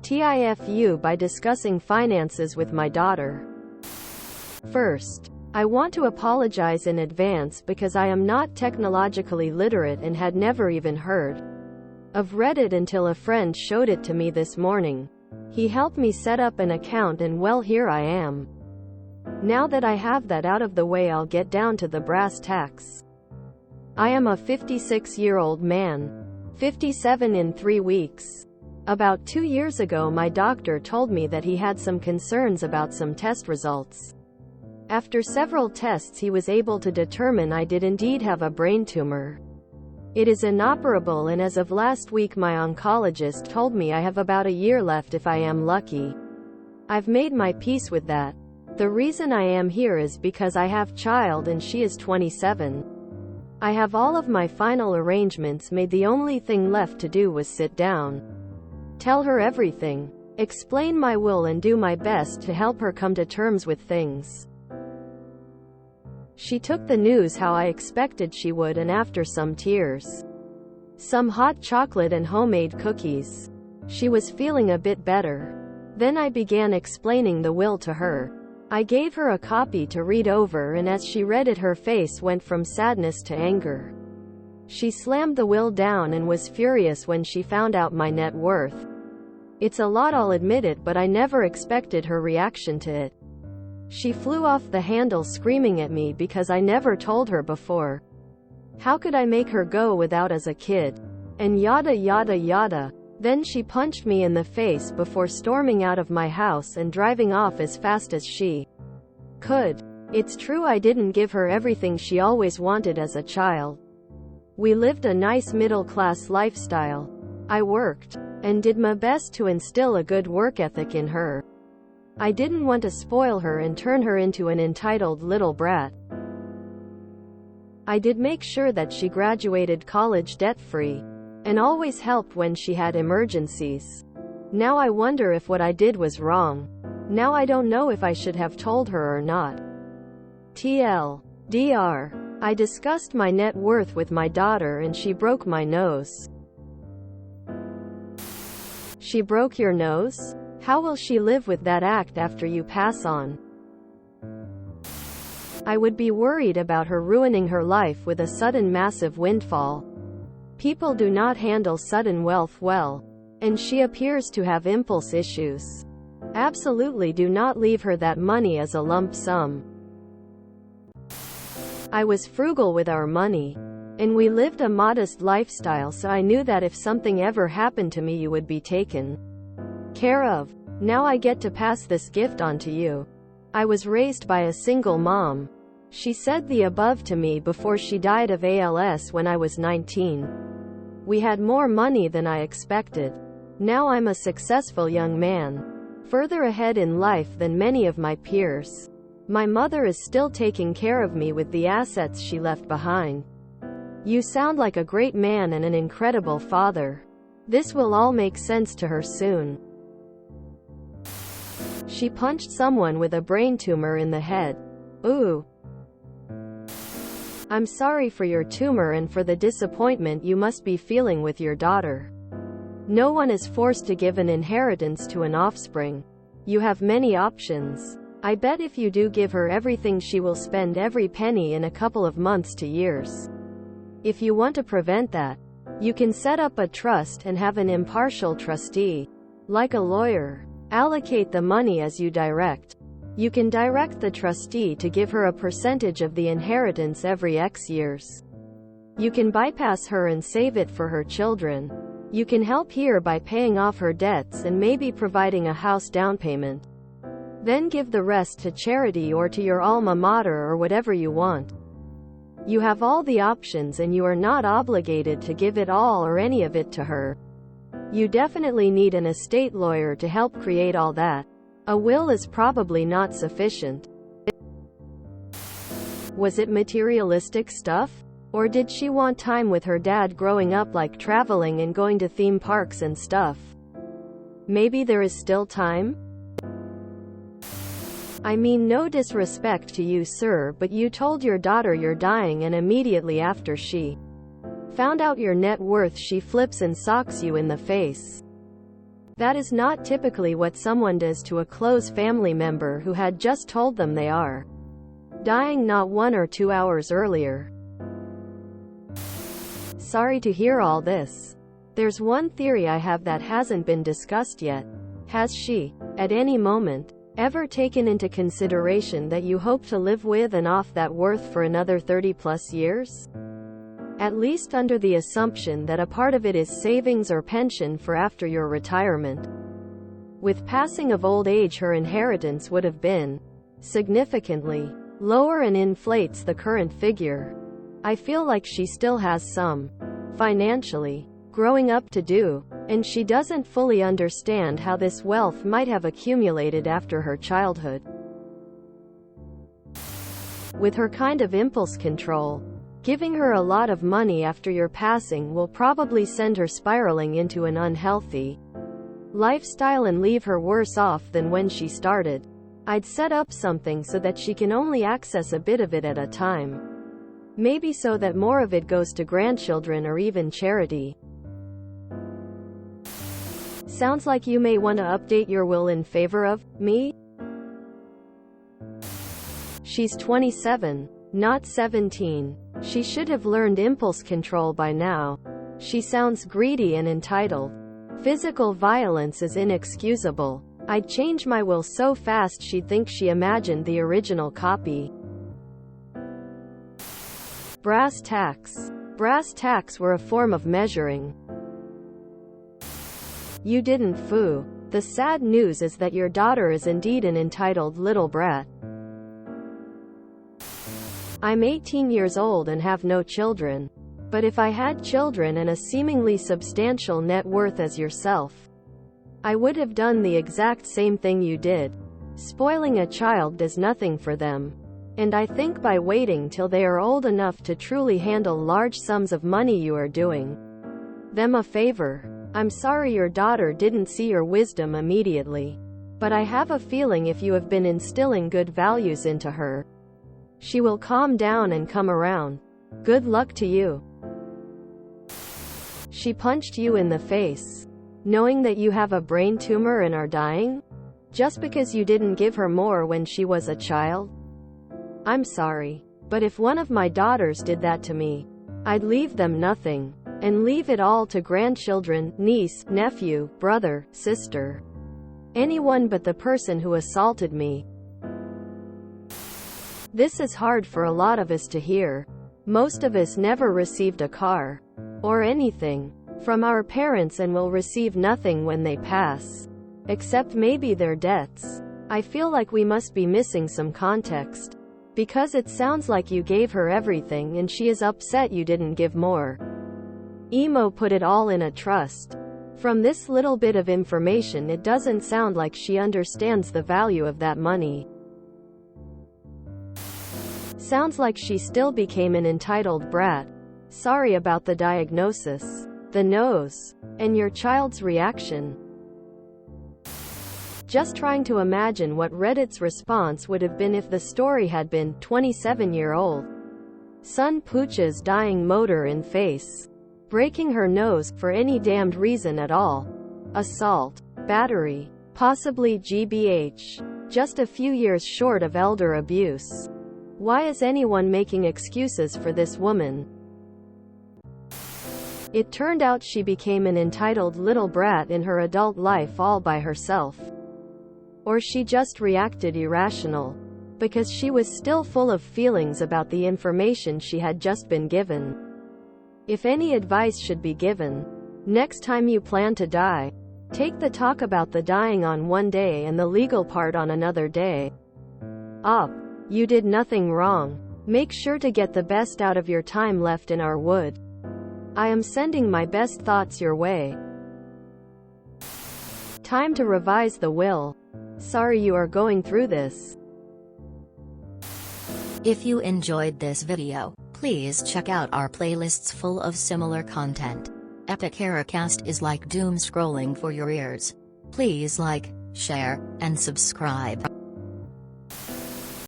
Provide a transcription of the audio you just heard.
TIFU by discussing finances with my daughter. First, I want to apologize in advance because I am not technologically literate and had never even heard of Reddit until a friend showed it to me this morning. He helped me set up an account and well, here I am. Now that I have that out of the way, I'll get down to the brass tacks. I am a 56-year-old man. 57 in 3 weeks. About 2 years ago, my doctor told me that he had some concerns about some test results. After several tests, he was able to determine I did indeed have a brain tumor. It is inoperable, and as of last week my oncologist told me I have about a year left if I am lucky. I've made my peace with that. The reason I am here is because I have child and she is 27. I have all of my final arrangements made. The only thing left to do was sit down, tell her everything, explain my will, and do my best to help her come to terms with things. She took the news how I expected she would, and after some tears, some hot chocolate and homemade cookies, she was feeling a bit better. Then I began explaining the will to her. I gave her a copy to read over, and as she read it, her face went from sadness to anger. She slammed the will down and was furious when she found out my net worth. It's a lot, I'll admit it, but I never expected her reaction to it. She flew off the handle screaming at me because I never told her before. How could I make her go without as a kid? And yada yada yada. Then she punched me in the face before storming out of my house and driving off as fast as she could. It's true, I didn't give her everything she always wanted as a child. We lived a nice middle-class lifestyle. I worked and did my best to instill a good work ethic in her. I didn't want to spoil her and turn her into an entitled little brat. I did make sure that she graduated college debt-free, and always helped when she had emergencies. Now I wonder if what I did was wrong. Now I don't know if I should have told her or not. TLDR. I discussed my net worth with my daughter and she broke my nose. She broke your nose? How will she live with that act after you pass on? I would be worried about her ruining her life with a sudden massive windfall. People do not handle sudden wealth well, and she appears to have impulse issues. Absolutely do not leave her that money as a lump sum. I was frugal with our money, and we lived a modest lifestyle, so I knew that if something ever happened to me, you would be taken care of. Now I get to pass this gift on to you. I was raised by a single mom. She said the above to me before she died of ALS when I was 19. We had more money than I expected. Now I'm a successful young man, further ahead in life than many of my peers. My mother is still taking care of me with the assets she left behind. You sound like a great man and an incredible father. This will all make sense to her soon. She punched someone with a brain tumor in the head. Ooh. I'm sorry for your tumor and for the disappointment you must be feeling with your daughter. No one is forced to give an inheritance to an offspring. You have many options. I bet if you do give her everything, she will spend every penny in a couple of months to years. If you want to prevent that, you can set up a trust and have an impartial trustee, like a lawyer. Allocate the money as you direct. You can direct the trustee to give her a percentage of the inheritance every X years. You can bypass her and save it for her children. You can help here by paying off her debts and maybe providing a house down payment. Then give the rest to charity or to your alma mater or whatever you want. You have all the options and you are not obligated to give it all or any of it to her. You definitely need an estate lawyer to help create all that. A will is probably not sufficient. Was it materialistic stuff? Or did she want time with her dad growing up, like traveling and going to theme parks and stuff? Maybe there is still time? I mean no disrespect to you, sir, but you told your daughter you're dying, and immediately after she found out your net worth, she flips and socks you in the face. That is not typically what someone does to a close family member who had just told them they are dying not 1 or 2 hours earlier. Sorry to hear all this. There's one theory I have that hasn't been discussed yet. Has she, at any moment, ever taken into consideration that you hope to live with and off that worth for another 30+ years? At least under the assumption that a part of it is savings or pension for after your retirement. With passing of old age, her inheritance would have been significantly lower and inflates the current figure. I feel like she still has some financially growing up to do, and she doesn't fully understand how this wealth might have accumulated after her childhood. With her kind of impulse control, giving her a lot of money after your passing will probably send her spiraling into an unhealthy lifestyle and leave her worse off than when she started. I'd set up something so that she can only access a bit of it at a time. Maybe so that more of it goes to grandchildren or even charity. Sounds like you may want to update your will in favor of me? She's 27, not 17. She should have learned impulse control by now. She sounds greedy and entitled. Physical violence is inexcusable. I'd change my will so fast she'd think she imagined the original copy. Brass tacks. Brass tacks were a form of measuring. You didn't foo. The sad news is that your daughter is indeed an entitled little brat. I'm 18 years old and have no children. But if I had children and a seemingly substantial net worth as yourself, I would have done the exact same thing you did. Spoiling a child does nothing for them. And I think by waiting till they are old enough to truly handle large sums of money, you are doing them a favor. I'm sorry your daughter didn't see your wisdom immediately. But I have a feeling if you have been instilling good values into her, she will calm down and come around. Good luck to you. She punched you in the face, knowing that you have a brain tumor and are dying? Just because you didn't give her more when she was a child? I'm sorry, but if one of my daughters did that to me, I'd leave them nothing, and leave it all to grandchildren, niece, nephew, brother, sister. Anyone but the person who assaulted me. This is hard for a lot of us to hear. Most of us never received a car or anything from our parents and will receive nothing when they pass, except maybe their debts. I feel like we must be missing some context, because it sounds like you gave her everything and she is upset you didn't give more. Emo put it all in a trust. From this little bit of information, it doesn't sound like she understands the value of that money. Sounds like she still became an entitled brat. Sorry about the diagnosis, the nose, and your child's reaction. Just trying to imagine what Reddit's response would have been if the story had been 27-year-old son Pooch's dying motor in face, breaking her nose, for any damned reason at all. Assault, battery, possibly GBH. Just a few years short of elder abuse. Why is anyone making excuses for this woman? It turned out she became an entitled little brat in her adult life all by herself. Or she just reacted irrational, because she was still full of feelings about the information she had just been given. If any advice should be given, next time you plan to die, take the talk about the dying on one day and the legal part on another day. Up. You did nothing wrong. Make sure to get the best out of your time left in our wood. I am sending my best thoughts your way. Time to revise the will. Sorry you are going through this. If you enjoyed this video, please check out our playlists full of similar content. Epic Heracast is like doom scrolling for your ears. Please like, share, and subscribe.